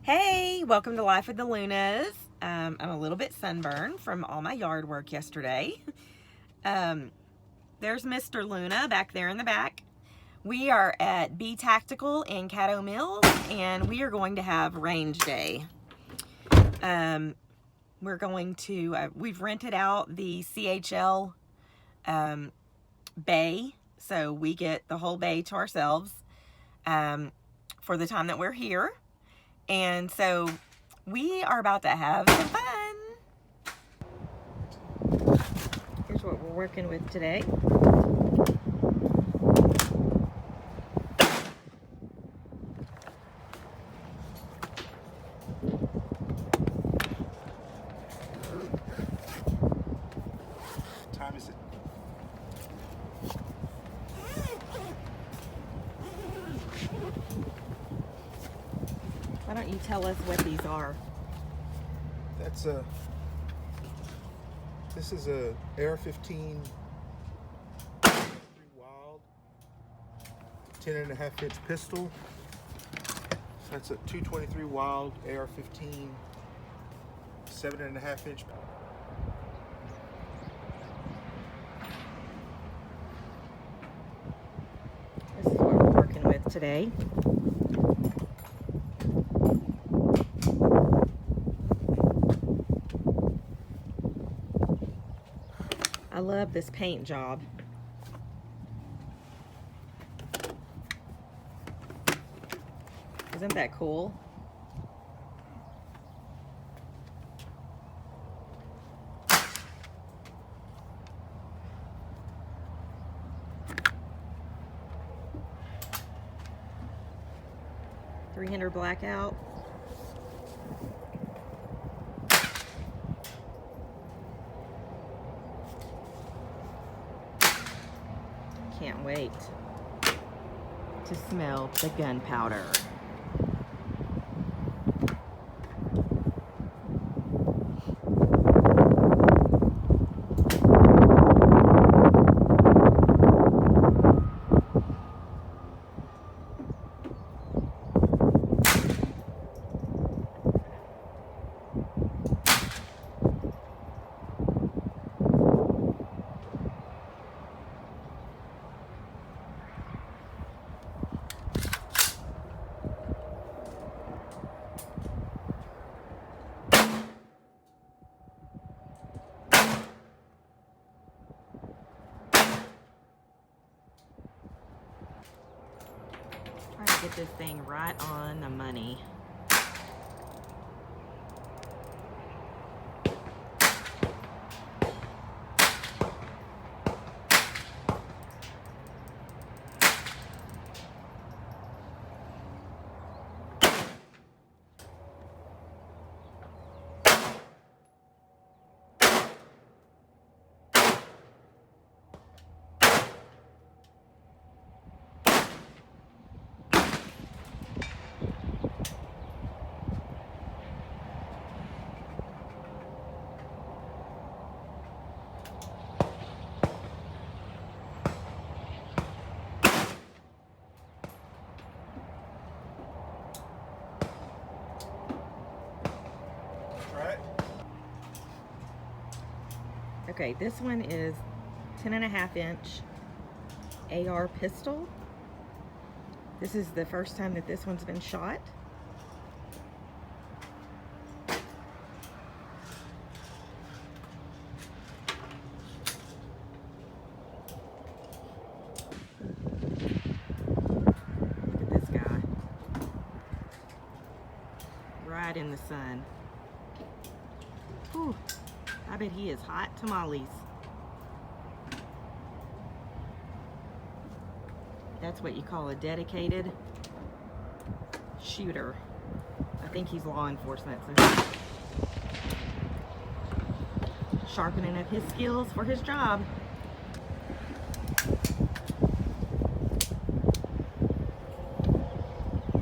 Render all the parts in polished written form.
Hey, welcome to Life with the Lunas. I'm a little bit sunburned from all my yard work yesterday. There's Mr. Luna back there in the back. We are at B Tactical in Caddo Mills, and we are going to have range day. We're going to, we've rented out the CHL bay, so we get the whole bay to ourselves for the time that we're here. And so we are about to have some fun. Here's what we're working with today. What time is it? Why don't you tell us what these are? This is a AR-15 Wild 10.5-inch pistol. So that's a 223 Wild AR-15 7.5-inch. This is what we're working with today. I love this paint job. Isn't that cool? .300 Blackout. Can't wait to smell the gunpowder. Try to get this thing right on the money. Right? Okay, this one is 10.5-inch AR pistol. This is the first time that this one's been shot. Look at this guy. Right in the sun. Whew, I bet he is hot tamales. That's what you call a dedicated shooter. I think he's law enforcement, so he's sharpening up his skills for his job.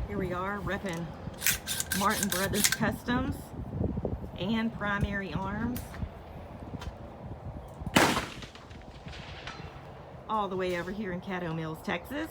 Here we are repping Martin Brothers Customs and Primary Arms. All the way over here in Caddo Mills, Texas.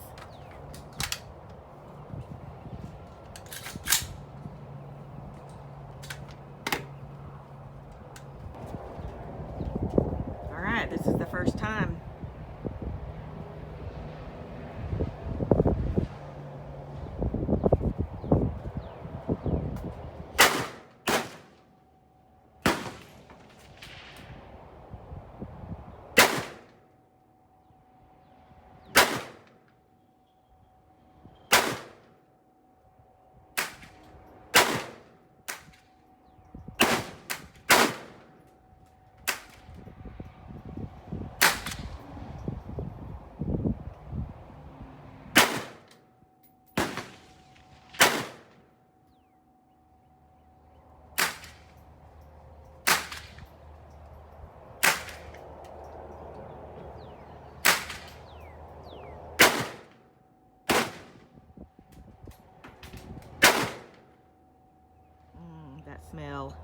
smell.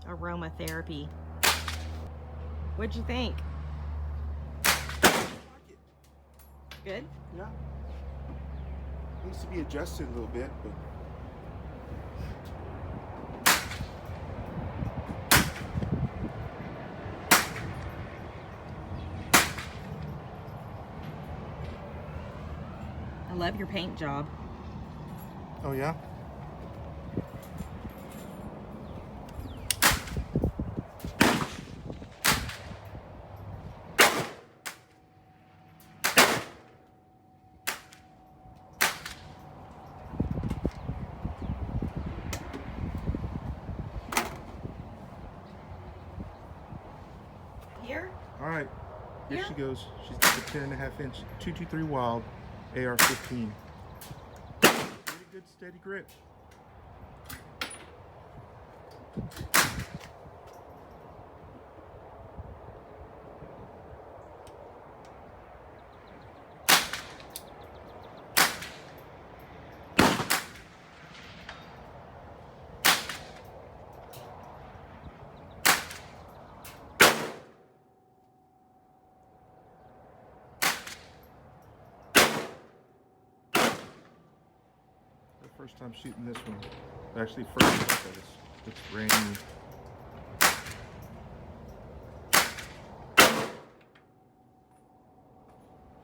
Aromatherapy. What'd you think? Good? Yeah. Needs to be adjusted a little bit, but I love your paint job. oh yeah. Here? All right, here Yeah. she goes. She's got the 10.5-inch 223 Wild AR-15. Pretty good, steady grip. First time shooting this one. Actually, first look at this. It's brand new.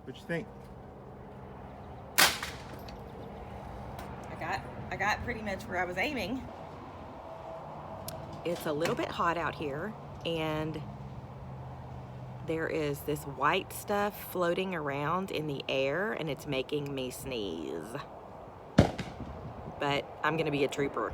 What you think? I got pretty much where I was aiming. It's a little bit hot out here, and there is this white stuff floating around in the air, and it's making me sneeze. But I'm gonna be a trooper.